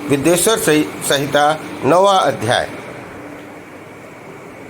विद्येश्वर संहिता 9वां अध्याय।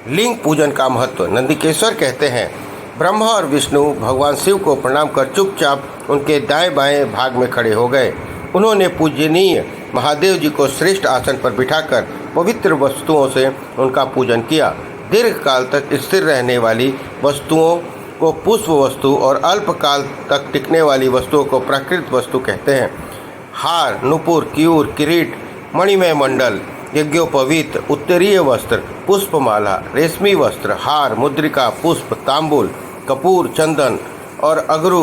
लिंग पूजन का महत्व। नंदिकेश्वर कहते हैं, ब्रह्मा और विष्णु भगवान शिव को प्रणाम कर चुपचाप उनके दाएं बाएं भाग में खड़े हो गए। उन्होंने पूजनीय महादेव जी को श्रेष्ठ आसन पर बिठाकर पवित्र वस्तुओं से उनका पूजन किया। दीर्घ काल तक स्थिर रहने वाली वस्तुओं को पुष्प वस्तु और अल्पकाल तक टिकने वाली वस्तुओं को प्राकृत वस्तु कहते हैं। हार, नुपुर, क्यूर, किरीट, मणिमय मंडल, यज्ञोपवीत, उत्तरीय वस्त्र, पुष्पमाला, रेशमी वस्त्र, हार, मुद्रिका, पुष्प, तांबूल, कपूर, चंदन और अगरू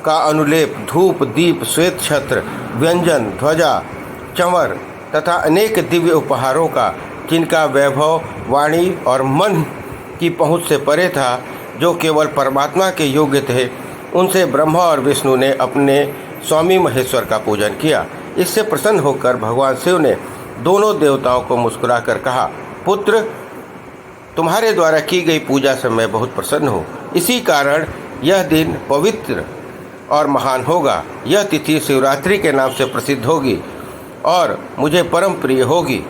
का अनुलेप, धूप, दीप, श्वेत छत्र, व्यंजन, ध्वजा, चंवर तथा अनेक दिव्य उपहारों का, जिनका वैभव वाणी और मन की पहुँच से परे था, जो केवल परमात्मा के योग्य थे, उनसे ब्रह्मा और विष्णु ने अपने स्वामी महेश्वर का पूजन किया। इससे प्रसन्न होकर भगवान शिव ने दोनों देवताओं को मुस्कुराकर कहा, पुत्र, तुम्हारे द्वारा की गई पूजा से मैं बहुत प्रसन्न हूँ। इसी कारण यह दिन पवित्र और महान होगा। यह तिथि शिवरात्रि के नाम से प्रसिद्ध होगी और मुझे परम प्रिय होगी।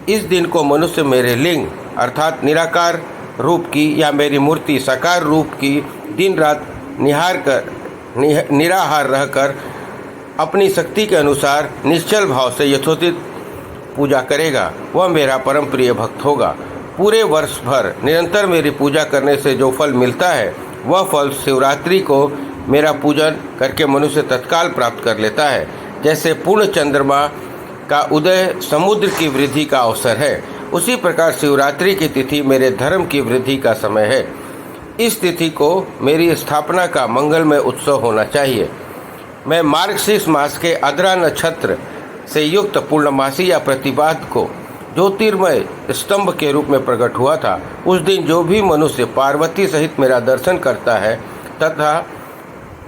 इस दिन को मनुष्य मेरे लिंग अर्थात निराकार रूप की या मेरी मूर्ति साकार रूप की दिन रात निराहार रहकर अपनी शक्ति के अनुसार निश्चल भाव से यथोचित पूजा करेगा। वह मेरा परम प्रिय भक्त होगा। पूरे वर्ष भर निरंतर मेरी पूजा करने से जो फल मिलता है, वह फल शिवरात्रि को मेरा पूजन करके मनुष्य तत्काल प्राप्त कर लेता है। जैसे पूर्ण चंद्रमा का उदय समुद्र की वृद्धि का अवसर है, उसी प्रकार शिवरात्रि की तिथि मेरे धर्म की वृद्धि का समय है। इस तिथि को मेरी स्थापना का मंगलमय उत्सव होना चाहिए। मैं मार्गशीर्ष मास के आद्रा नक्षत्र से युक्त पूर्णमासी या प्रतिपाद को ज्योतिर्मय स्तंभ के रूप में प्रकट हुआ था। उस दिन जो भी मनुष्य पार्वती सहित मेरा दर्शन करता है तथा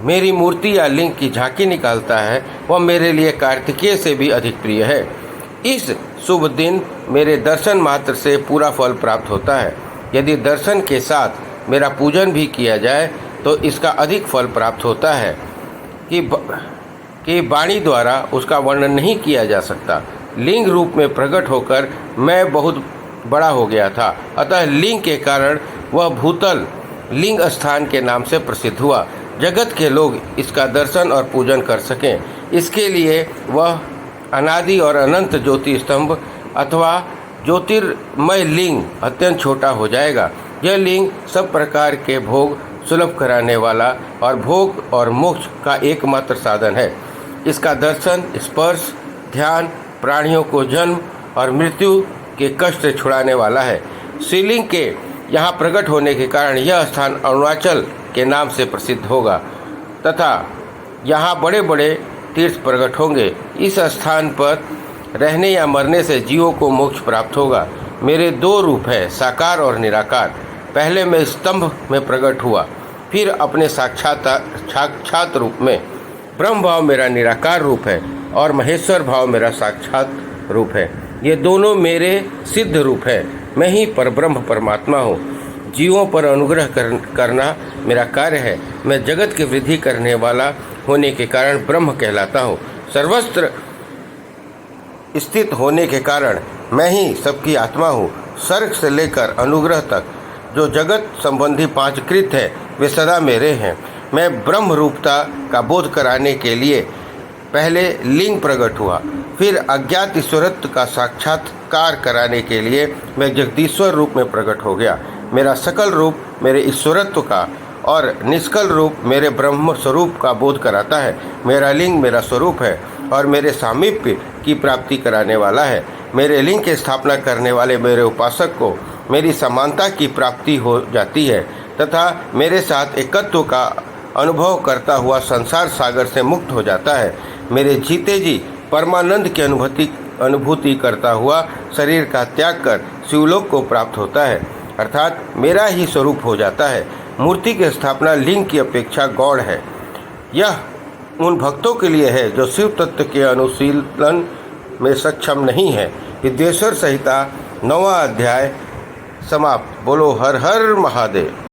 मेरी मूर्ति या लिंग की झांकी निकालता है, वह मेरे लिए कार्तिकेय से भी अधिक प्रिय है। इस शुभ दिन मेरे दर्शन मात्र से पूरा फल प्राप्त होता है। यदि दर्शन के साथ मेरा पूजन भी किया जाए तो इसका अधिक फल प्राप्त होता है कि वाणी द्वारा उसका वर्णन नहीं किया जा सकता। लिंग रूप में प्रकट होकर मैं बहुत बड़ा हो गया था, अतः लिंग के कारण वह भूतल लिंग स्थान के नाम से प्रसिद्ध हुआ। जगत के लोग इसका दर्शन और पूजन कर सकें, इसके लिए वह अनादि और अनंत ज्योति स्तंभ अथवा ज्योतिर्मय लिंग अत्यंत छोटा हो जाएगा। यह लिंग सब प्रकार के भोग सुलभ कराने वाला और भोग और मोक्ष का एकमात्र साधन है। इसका दर्शन, स्पर्श, ध्यान प्राणियों को जन्म और मृत्यु के कष्ट से छुड़ाने वाला है। शिवलिंग के यहाँ प्रकट होने के कारण यह स्थान अरुणाचल के नाम से प्रसिद्ध होगा तथा यहाँ बड़े बड़े तीर्थ प्रकट होंगे। इस स्थान पर रहने या मरने से जीवों को मोक्ष प्राप्त होगा। मेरे दो रूप है, साकार और निराकार। पहले मैं स्तंभ में प्रकट हुआ, फिर अपने साक्षात रूप में। ब्रह्म भाव मेरा निराकार रूप है और महेश्वर भाव मेरा साक्षात रूप है। ये दोनों मेरे सिद्ध रूप है। मैं ही परब्रह्म परमात्मा हूँ। जीवों पर अनुग्रह करना मेरा कार्य है। मैं जगत की वृद्धि करने वाला होने के कारण ब्रह्म कहलाता हूँ। सर्वत्र स्थित होने के कारण मैं ही सबकी आत्मा हूँ। सर्ग से लेकर अनुग्रह तक जो जगत संबंधी पांच कृत है, वे सदा मेरे हैं। मैं ब्रह्म रूपता का बोध कराने के लिए पहले लिंग प्रकट हुआ, फिर अज्ञात ईश्वरत्व का साक्षात्कार कराने के लिए मैं जगदीश्वर रूप में प्रकट हो गया। मेरा सकल रूप मेरे ईश्वरत्व का और निष्कल रूप मेरे ब्रह्म स्वरूप का बोध कराता है। मेरा लिंग मेरा स्वरूप है और मेरे सामीप्य की प्राप्ति कराने वाला है। मेरे लिंग की स्थापना करने वाले मेरे उपासक को मेरी समानता की प्राप्ति हो जाती है तथा मेरे साथ एकत्व का अनुभव करता हुआ संसार सागर से मुक्त हो जाता है। मेरे जीते जी परमानंद की अनुभूति करता हुआ शरीर का त्याग कर शिवलोक को प्राप्त होता है, अर्थात मेरा ही स्वरूप हो जाता है। मूर्ति की स्थापना लिंग की अपेक्षा गौण है। यह उन भक्तों के लिए है जो शिव तत्व के अनुशीलन में सक्षम नहीं है। विद्येश्वर संहिता 9वां अध्याय समाप्त। बोलो हर हर महादेव।